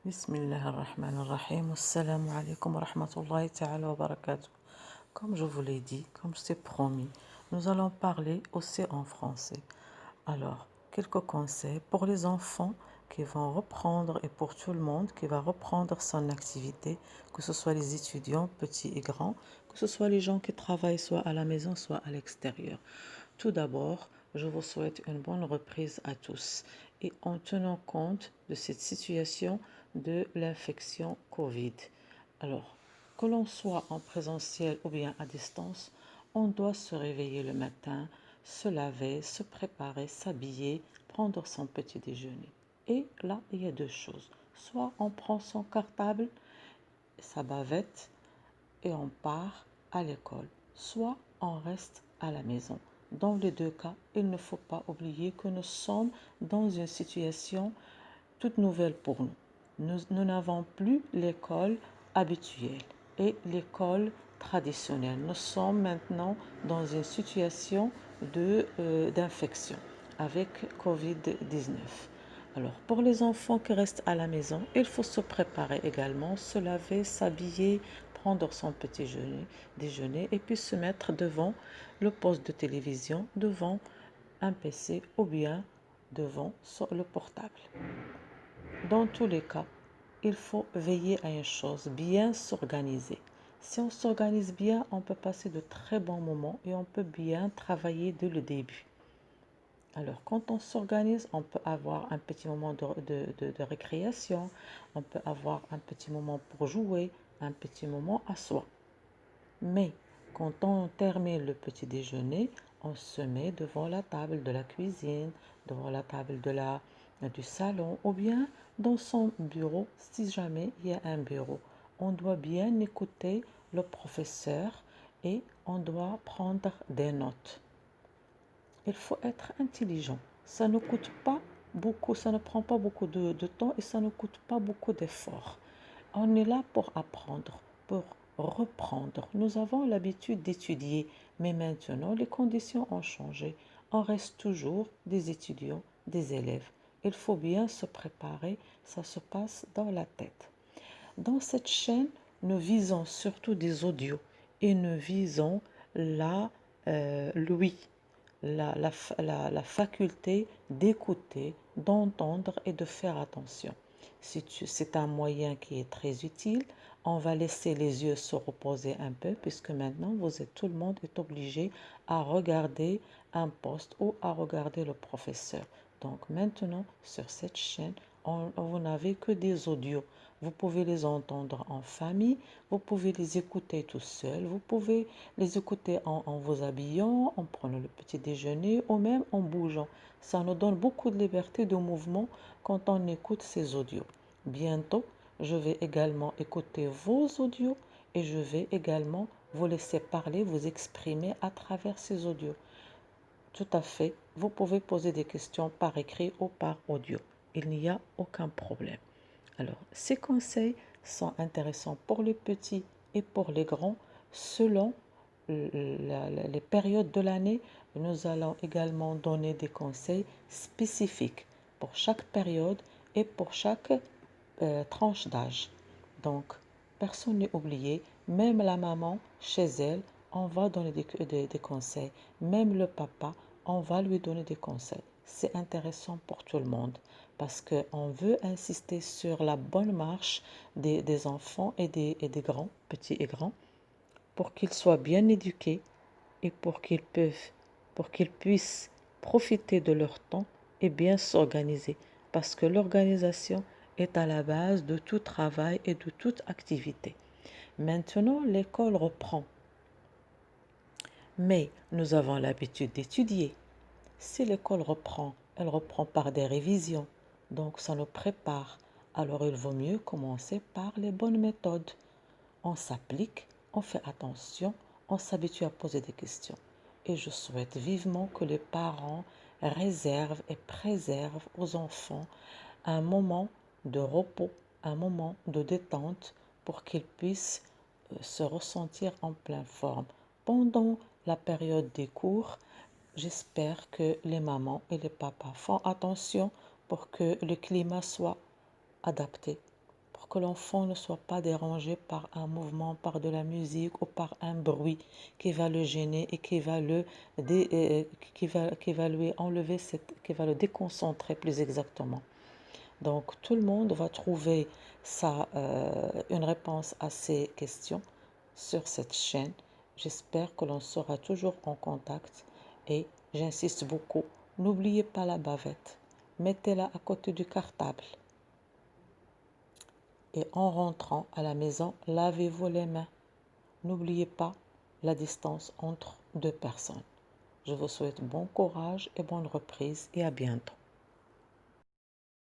Bismillahirrahmanirrahim. Assalamu alaikum wa rahmatullahi ta'ala wa barakatuh. Comme je vous l'ai dit, comme je t'ai promis, nous allons parler aussi en français. Alors, quelques conseils pour les enfants qui vont reprendre et pour tout le monde qui va reprendre son activité, que ce soit les étudiants, petits et grands, que ce soit les gens qui travaillent soit à la maison, soit à l'extérieur. Tout d'abord, je vous souhaite une bonne reprise à tous et en tenant compte de cette situation de l'infection Covid. Alors, que l'on soit en présentiel ou bien à distance, on doit se réveiller le matin, se laver, se préparer, s'habiller, prendre son petit déjeuner. Et là, il y a deux choses. Soit on prend son cartable, sa bavette et on part à l'école, soit on reste à la maison. Dans les deux cas, il ne faut pas oublier que nous sommes dans une situation toute nouvelle pour nous. Nous n'avons plus l'école habituelle et l'école traditionnelle. Nous sommes maintenant dans une situation d'infection avec Covid-19. Alors, pour les enfants qui restent à la maison, il faut se préparer également, se laver, s'habiller, prendre son petit déjeuner et puis se mettre devant le poste de télévision, devant un PC ou bien devant le portable. Dans tous les cas, il faut veiller à une chose, bien s'organiser. Si on s'organise bien, on peut passer de très bons moments et on peut bien travailler dès le début. Alors, quand on s'organise, on peut avoir un petit moment de récréation, on peut avoir un petit moment pour jouer, un petit moment à soi. Mais quand on termine le petit déjeuner, on se met devant la table de la cuisine, devant la table du salon ou bien dans son bureau si jamais il y a un bureau. On doit bien écouter le professeur et on doit prendre des notes. Il faut être intelligent. Ça ne coûte pas beaucoup, ça ne prend pas beaucoup de temps et ça ne coûte pas beaucoup d'efforts. On est là pour apprendre, pour reprendre. Nous avons l'habitude d'étudier, mais maintenant les conditions ont changé. On reste toujours des étudiants, des élèves. Il faut bien se préparer, ça se passe dans la tête. Dans cette chaîne, nous visons surtout des audios et nous visons l'ouïe, la faculté d'écouter, d'entendre et de faire attention. C'est un moyen qui est très utile. On va laisser les yeux se reposer un peu puisque maintenant tout le monde est obligé à regarder un poste ou à regarder le professeur. Donc maintenant sur cette chaîne, vous n'avez que des audios. Vous pouvez les entendre en famille, vous pouvez les écouter tout seul, vous pouvez les écouter en vous habillant, en prenant le petit déjeuner ou même en bougeant. Ça nous donne beaucoup de liberté de mouvement quand on écoute ces audios. Bientôt, je vais également écouter vos audios et je vais également vous laisser parler, vous exprimer à travers ces audios. Tout à fait, vous pouvez poser des questions par écrit ou par audio. Il n'y a aucun problème. Alors, ces conseils sont intéressants pour les petits et pour les grands selon les périodes de l'année. Nous allons également donner des conseils spécifiques pour chaque période et pour chaque tranche d'âge. Donc, personne n'est oublié, même la maman, chez elle, on va donner des conseils. Même le papa, on va lui donner des conseils. C'est intéressant pour tout le monde parce qu'on veut insister sur la bonne marche des enfants et des grands, petits et grands, pour qu'ils soient bien éduqués et pour qu'ils puissent profiter de leur temps et bien s'organiser. Parce que l'organisation est à la base de tout travail et de toute activité. Maintenant, l'école reprend. Mais nous avons l'habitude d'étudier. Si l'école reprend, elle reprend par des révisions. Donc ça nous prépare. Alors il vaut mieux commencer par les bonnes méthodes. On s'applique, on fait attention, on s'habitue à poser des questions. Et je souhaite vivement que les parents réservent et préservent aux enfants un moment de repos, un moment de détente pour qu'ils puissent se ressentir en pleine forme. Pendant la période des cours, j'espère que les mamans et les papas font attention pour que le climat soit adapté que l'enfant ne soit pas dérangé par un mouvement, par de la musique ou par un bruit qui va le gêner et qui va lui enlever qui va le déconcentrer plus exactement. Donc tout le monde va trouver une réponse à ces questions sur cette chaîne. J'espère que l'on sera toujours en contact et j'insiste beaucoup, n'oubliez pas la bavette, mettez-la à côté du cartable et en rentrant à la maison, lavez-vous les mains. N'oubliez pas la distance entre deux personnes. Je vous souhaite bon courage et bonne reprise et à bientôt.